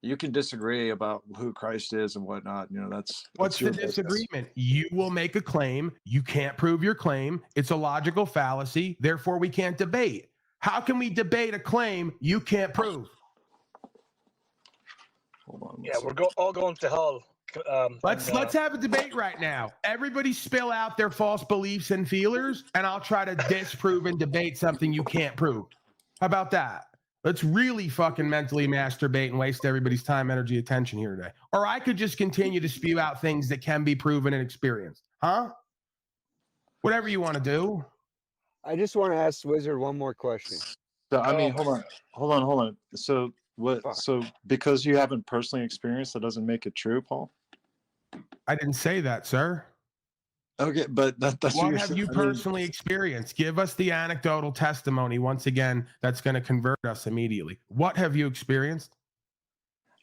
You can disagree about who Christ is and whatnot. You know, that's what's the your disagreement? You will make a claim. You can't prove your claim. It's a logical fallacy. Therefore, we can't debate. How can we debate a claim you can't prove? Hold on. Yeah, we're all going to hell. Let's have a debate right now. Everybody spill out their false beliefs and feelers, and I'll try to disprove and debate something you can't prove. How about that? Let's really fucking mentally masturbate and waste everybody's time, energy, attention here today. Or I could just continue to spew out things that can be proven and experienced. Huh? Whatever you want to do. I just want to ask Wizard one more question. So, I mean, hold on. So what? Fuck. So because you haven't personally experienced, that doesn't make it true, Paul? I didn't say that, sir. Okay, but that's What you're have saying. you personally experienced? Give us the anecdotal testimony once again that's going to convert us immediately. What have you experienced?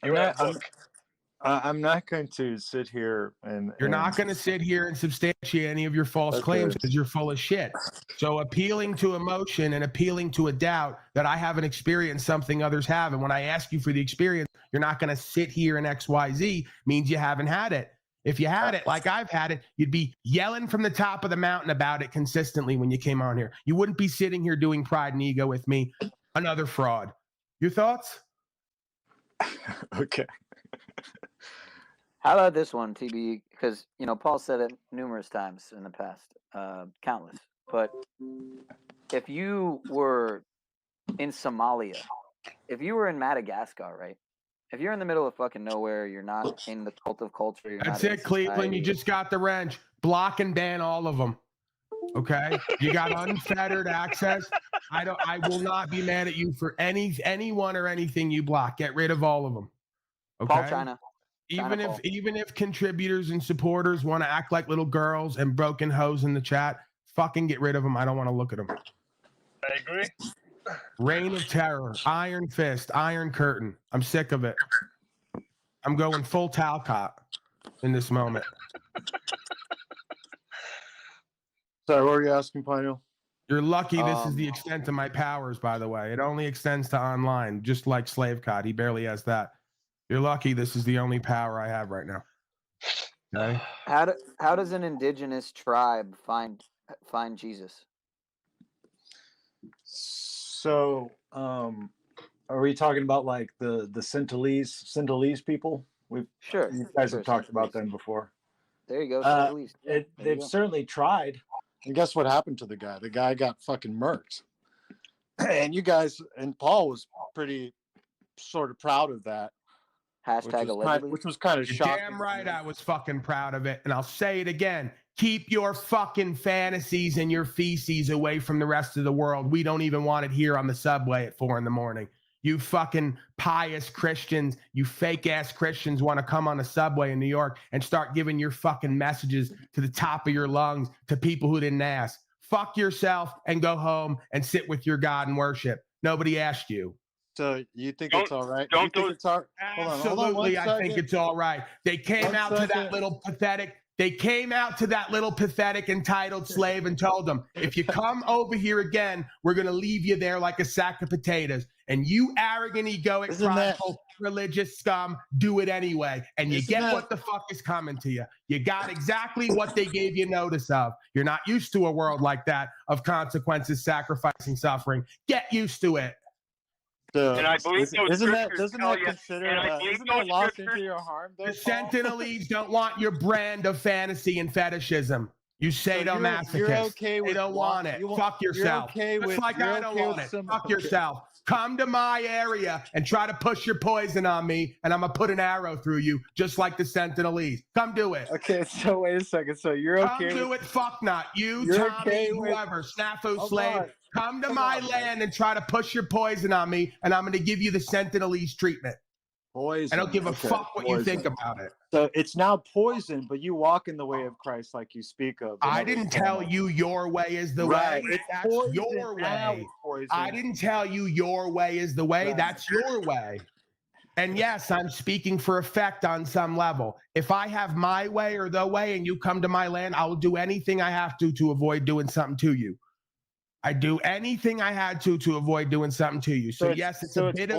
I'm not going to sit here and... You're not going to sit here and substantiate any of your false claims because you're full of shit. So appealing to emotion and appealing to a doubt that I haven't experienced something others have, and when I ask you for the experience, you're not going to sit here in XYZ means you haven't had it. If you had it like I've had it, you'd be yelling from the top of the mountain about it consistently when you came on here. You wouldn't be sitting here doing pride and ego with me. Another fraud. Your thoughts? Okay. How about this one, TB? Because, you know, Paul said it numerous times in the past, countless. But if you were in Somalia, if you were in Madagascar, right? If you're in the middle of fucking nowhere, you're not in the cult of culture. That's it, Cleveland. You just got the wrench. Block and ban all of them. Okay? You got unfettered access. I will not be mad at you for anyone or anything you block. Get rid of all of them. Okay? Paul China. Even if contributors and supporters want to act like little girls and broken hoes in the chat, fucking get rid of them. I don't want to look at them. I agree. Reign of Terror, Iron Fist, Iron Curtain. I'm sick of it. I'm going full Talcott in this moment. Sorry, what were you asking, Pino? You're lucky this is the extent of my powers, by the way. It only extends to online, just like Slave Cod. He barely has that. You're lucky this is the only power I have right now. Okay? How does an indigenous tribe find Jesus? So, are we talking about like the Sinhalese people? You guys have talked about them before. There you go, Sinhalese. They've certainly tried. And guess what happened to the guy? The guy got fucking murked. And you guys, and Paul was pretty sort of proud of that. Hashtag allegedly. Which was kind of shocking. Damn right I was fucking proud of it. And I'll say it again. Keep your fucking fantasies and your feces away from the rest of the world. We don't even want it here on the subway at 4 a.m. You fucking pious Christians, you fake ass Christians want to come on the subway in New York and start giving your fucking messages to the top of your lungs to people who didn't ask. Fuck yourself and go home and sit with your God and worship. Nobody asked you. So you think it's all right? Absolutely, I think it's all right. They came out to that little pathetic. They came out to that little pathetic entitled slave and told them, if you come over here again, we're going to leave you there like a sack of potatoes. And you arrogant, egoic, prideful, religious scum, do it anyway. And you get what the fuck is coming to you. You got exactly what they gave you notice of. You're not used to a world like that of consequences, sacrificing, suffering. Get used to it. So, and I believe doesn't that loss into your harm? The Sentinelese don't want your brand of fantasy and fetishism. You sadomasochists. They don't want it. Fuck yourself. Just like I don't want it. Fuck yourself. Come to my area and try to push your poison on me, and I'm going to put an arrow through you, just like the Sentinelese. Come do it. Okay, so wait a second. So you're okay. Come do it, fuck not. You, Tommy, whoever, Snafu Slave, come to my land and try to push your poison on me, and I'm going to give you the Sentinelese treatment. Poison. I don't give a fuck what you think about it. So it's now poison, but you walk in the way of Christ like you speak of. I didn't tell you your way is the way. That's your way. I didn't tell you your way is the way. That's your way. And yes, I'm speaking for effect on some level. If I have my way or the way and you come to my land, I will do anything I have to avoid doing something to you. I do anything I had to avoid doing something to you. So yes, it's a bit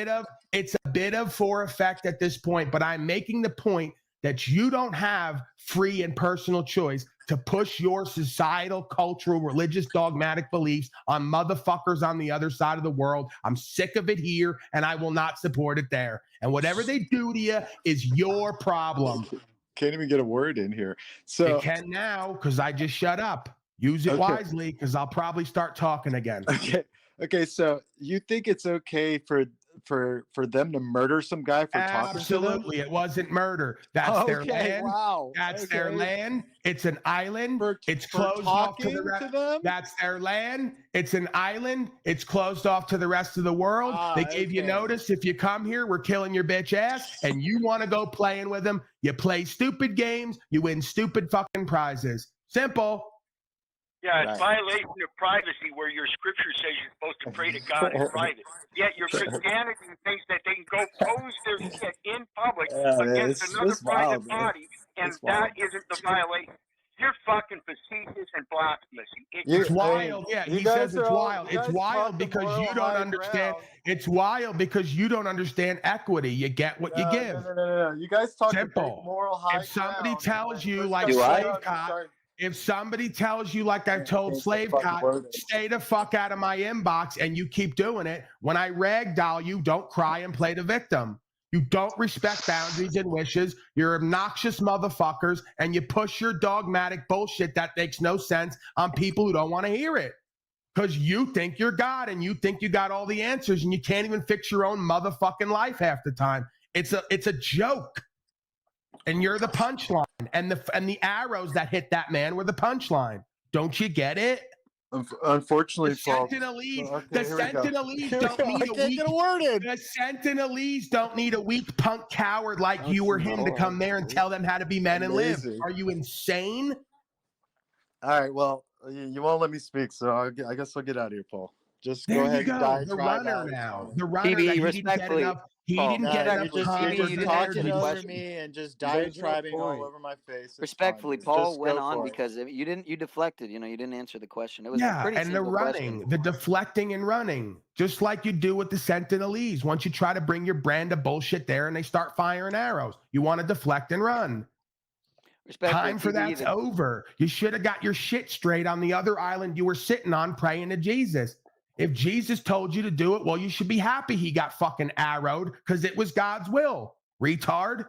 of It's a bit of for effect at this point, but I'm making the point that you don't have free and personal choice to push your societal, cultural, religious, dogmatic beliefs on motherfuckers on the other side of the world. I'm sick of it here, and I will not support it there. And whatever they do to you is your problem. Can't even get a word in here. So it can now, because I just shut up. Use it wisely, because I'll probably start talking again. Okay. So you think it's okay for them to murder some guy for talking to them? Absolutely. It wasn't murder. That's their land. Wow. That's their land. It's an island. It's closed off to the rest. That's their land. It's an island. It's closed off to the rest of the world. They gave you notice. If you come here, we're killing your bitch ass, and you want to go playing with them. You play stupid games. You win stupid fucking prizes. Simple. Yeah, it's violation of privacy where your scripture says you're supposed to pray to God in private. Yet your Christianity thinks that they can go pose their shit in public against another private body, and that isn't the violation. You're fucking facetious and blasphemous. It's wild. Yeah, he says it's wild. It's wild because you don't understand. It's wild because you don't understand equity. You get what you give. No. You guys talk simple. Moral high if somebody ground, tells you like slave cop, if somebody tells you like I've told slave cop, stay the fuck out of my inbox, and you keep doing it, when I ragdoll you, don't cry and play the victim. You don't respect boundaries and wishes. You're obnoxious motherfuckers, and you push your dogmatic bullshit that makes no sense on people who don't want to hear it. Because you think you're God and you think you got all the answers, and you can't even fix your own motherfucking life half the time. It's a joke. And you're the punchline. And the arrows that hit that man were the punchline. Don't you get it? Unfortunately, the Sentinelese don't need a weak. The Sentinelese don't need a weak punk coward like you or him to come there and tell them how to be men and live. Are you insane? All right. Well, you won't let me speak, so I guess I'll get out of here, Paul. Just go ahead and die. The runner now. The runner. PB, respectfully. He didn't get enough time. You're just talking over me and just diatribing all over my face. Respectfully, Paul went on because you deflected. You didn't answer the question. It was a pretty and the running, question. the deflecting and running, just like you do with the Sentinelese. Once you try to bring your brand of bullshit there and they start firing arrows, you want to deflect and run. Time for that's over. You should have got your shit straight on the other island you were sitting on praying to Jesus. If Jesus told you to do it, well, you should be happy he got fucking arrowed because it was God's will. Retard.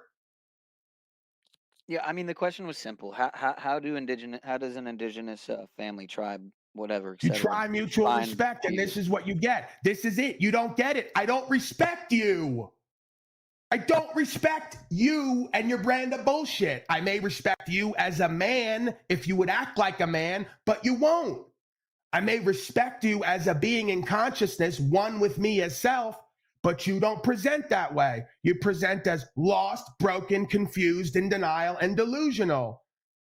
Yeah, I mean, the question was simple. How does an indigenous family, tribe, whatever, you try mutual respect, and this is what you get. This is it. You don't get it. I don't respect you. I don't respect you and your brand of bullshit. I may respect you as a man if you would act like a man, but you won't. I may respect you as a being in consciousness, one with me as self, but you don't present that way. You present as lost, broken, confused, in denial, and delusional.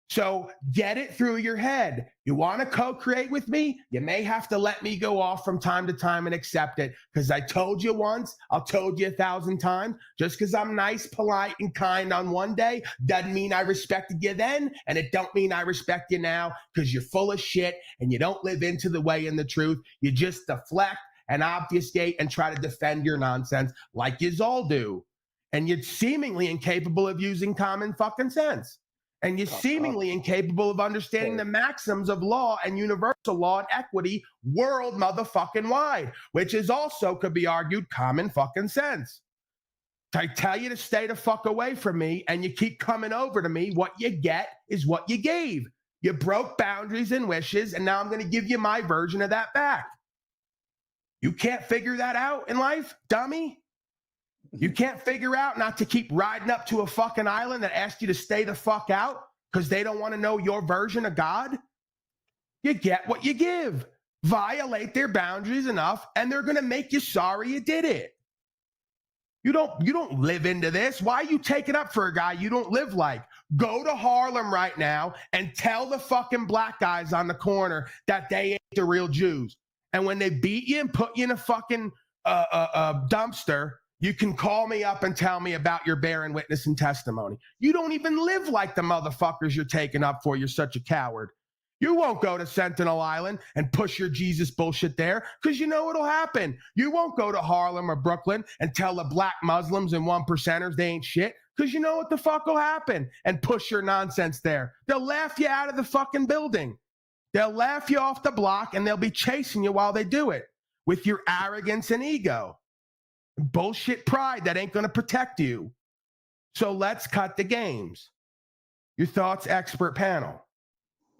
So get it through your head. You want to co-create with me? You may have to let me go off from time to time and accept it, because I told you once, I'll told you 1,000 times. Just because I'm nice, polite, and kind on one day doesn't mean I respected you then, and it don't mean I respect you now, because you're full of shit and you don't live into the way and the truth. You just deflect and obfuscate and try to defend your nonsense like yous all do. And you're seemingly incapable of using common fucking sense. And you're seemingly incapable of understanding the maxims of law and universal law and equity world motherfucking wide, which is also, could be argued, common fucking sense. I tell you to stay the fuck away from me, and you keep coming over to me, what you get is what you gave. You broke boundaries and wishes, and now I'm going to give you my version of that back. You can't figure that out in life, dummy? You can't figure out not to keep riding up to a fucking island that asks you to stay the fuck out because they don't want to know your version of God? You get what you give. Violate their boundaries enough, and they're going to make you sorry you did it. You don't live into this. Why are you taking up for a guy you don't live like? Go to Harlem right now and tell the fucking black guys on the corner that they ain't the real Jews. And when they beat you and put you in a fucking dumpster, you can call me up and tell me about your bearing witness and testimony. You don't even live like the motherfuckers you're taking up for. You're such a coward. You won't go to Sentinel Island and push your Jesus bullshit there because you know what'll happen. You won't go to Harlem or Brooklyn and tell the black Muslims and 1%ers they ain't shit because you know what the fuck will happen and push your nonsense there. They'll laugh you out of the fucking building. They'll laugh you off the block and they'll be chasing you while they do it with your arrogance and ego. Bullshit pride that ain't going to protect you. So let's cut the games. Your thoughts, expert panel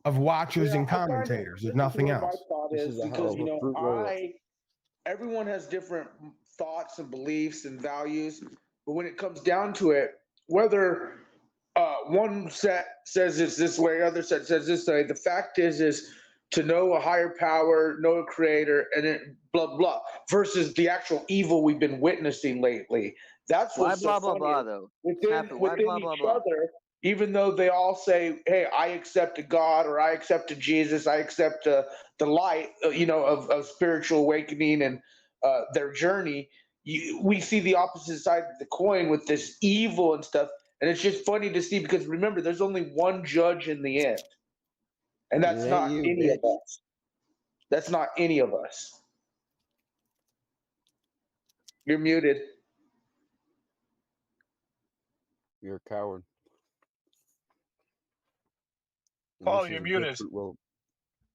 of watchers and commentators. There's nothing else. My thought is because, you know, everyone has different thoughts and beliefs and values, but when it comes down to it, whether one set says it's this way, other set says this way, the fact is to know a higher power, know a creator, and then blah, blah, versus the actual evil we've been witnessing lately. That's what's blah, so blah, blah, though? within Why blah, each blah? other, even though they all say, hey, I accept a God, or I accept a Jesus, I accept the light, you know, of spiritual awakening and their journey, we see the opposite side of the coin with this evil and stuff. And it's just funny to see because remember, there's only one judge in the end. And that's not any of us. That's not any of us. You're muted. You're a coward. Paul, you're muted.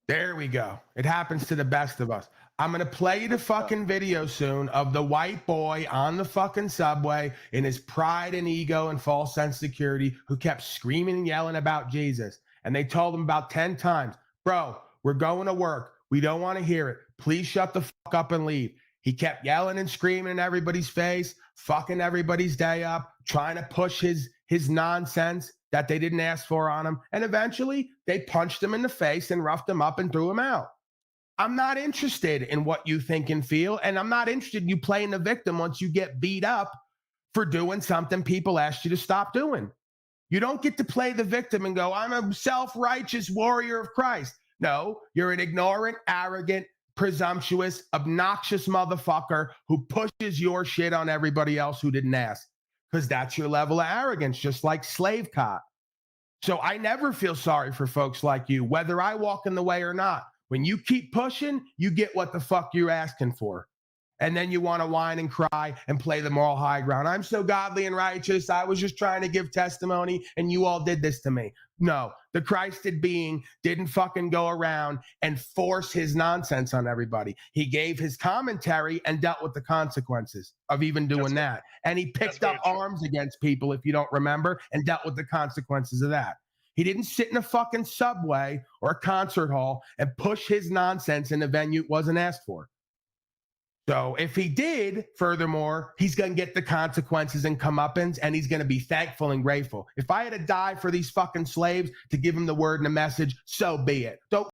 There we go. It happens to the best of us. I'm going to play you the fucking video soon of the white boy on the fucking subway in his pride and ego and false sense of security who kept screaming and yelling about Jesus. And they told him about 10 times, bro, we're going to work. We don't want to hear it. Please shut the fuck up and leave. He kept yelling and screaming in everybody's face, fucking everybody's day up, trying to push his nonsense that they didn't ask for on him. And eventually they punched him in the face and roughed him up and threw him out. I'm not interested in what you think and feel. And I'm not interested in you playing the victim once you get beat up for doing something people asked you to stop doing. You don't get to play the victim and go, I'm a self-righteous warrior of Christ. No, you're an ignorant, arrogant, presumptuous, obnoxious motherfucker who pushes your shit on everybody else who didn't ask. Because that's your level of arrogance, just like slave cop. So I never feel sorry for folks like you, whether I walk in the way or not. When you keep pushing, you get what the fuck you're asking for. And then you want to whine and cry and play the moral high ground. I'm so godly and righteous. I was just trying to give testimony and you all did this to me. No, the Christed being didn't fucking go around and force his nonsense on everybody. He gave his commentary and dealt with the consequences of even doing that. And he picked up arms against people, if you don't remember, and dealt with the consequences of that. He didn't sit in a fucking subway or a concert hall and push his nonsense in a venue it wasn't asked for. So if he did, furthermore, he's going to get the consequences and comeuppance, and he's going to be thankful and grateful. If I had to die for these fucking slaves to give him the word and the message, so be it. Don't